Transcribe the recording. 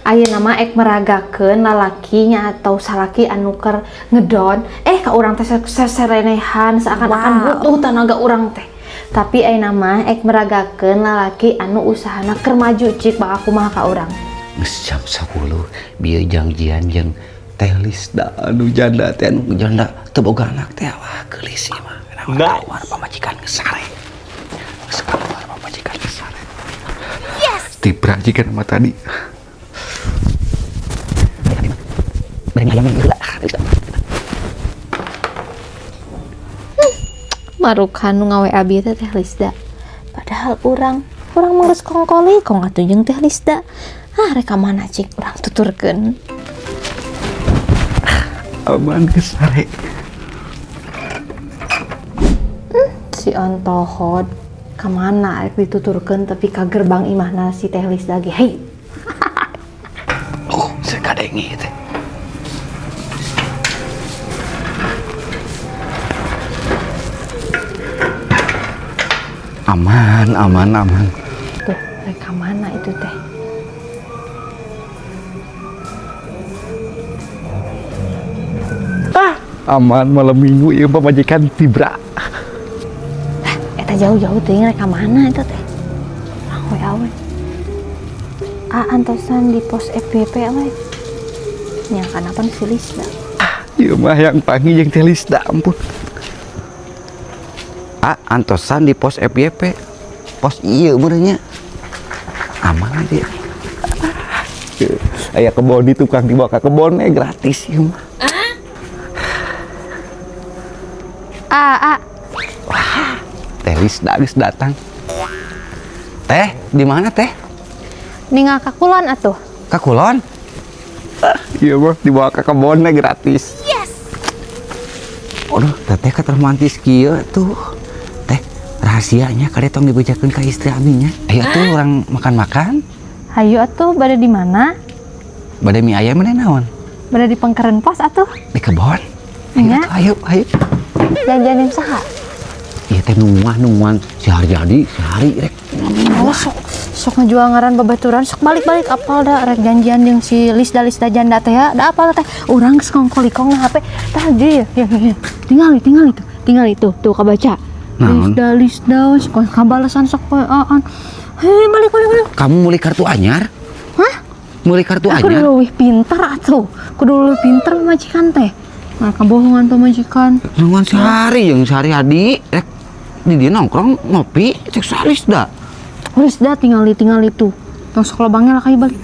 Ayeuna mah ek meragakeun lalakinya atau salaki anu keur ngedon ka urang teh seserenehan seakan-akan butuh tenaga urang teh. Tapi ayeuna mah ek meragakeun lalaki anu usahana keur maju cik bak aku mah ka urang. Geus jam 10 bieu janjian jeung Teh Lisda anu janda teh anu janda teu boga anak teh wah geulis ieu mah. Keluar pamajikan geus sare. Geus keluar pamajikan geus sare. Yes. Tibra jikan mah tadi. Bari ngayang heula. Marukan nu ngawe abi teh Lisda. Padahal urang mah geus kongkoli kong atuh jeung Teh Lisda. Rek ka mana cik urang tuturkeun. Aman geus sare. Si ontohod kemana rek dituturkeun tapi ka gerbang imahna si Teh Lisda ge. Hei. Oh, sekadengi teh. Aman. Tuh, mereka mana itu teh? Aman malam minggu ieu pamajikan Tibra. Eta jauh-jauh teh mereka mana itu teh? Awe. Antosan di pos FBP we. Nya kanapan si Lisda. Ieu mah yang panggil jeung Teh Lisda ampun. Antosan di pos FYP pos iya benernya aman dia aya kebon di tukang dibawa ke kebonnya gratis ya mah. Wah, Teh Lisda geus datang. Teh di mana teh? Ninggal ka kulon atuh. Ka kulon? Iya mah dibawa ke kebonnya gratis. Yes. Aduh, teteh ketermantis kieu tuh. Rahasianya kade tong dibejakeun ka istri abinya. Ayo tuh orang makan-makan. Hayu atuh bade di mana? Bade mie ayam mana naon? Bade di pengkeren pos atuh. Di kebon. Ayo. Jajan saha? Ieu teh nungguan sehari rek. Oh, sok ngejual ngaran babaturan sok balik apal da rek janjian jeung si Lisda janda teh ya. Da apal teh urang geus kongkolikong na HP. Tah ya. Tinggal itu. Tuh kabaca. Lisda sok kabalasan sok aan. Hei, balik. Kamu mulai kartu anyar? Hah? Mulai kartu anyar? Kudu leuwih pinter atuh. Pamajikan teh. Nah, kabohongan pamajikan. Nungguan sehari hadi rek di dia nongkrong ngopi cek Lisda. Lisda tinggal itu. Tong sok lobangnya lah kayu balik.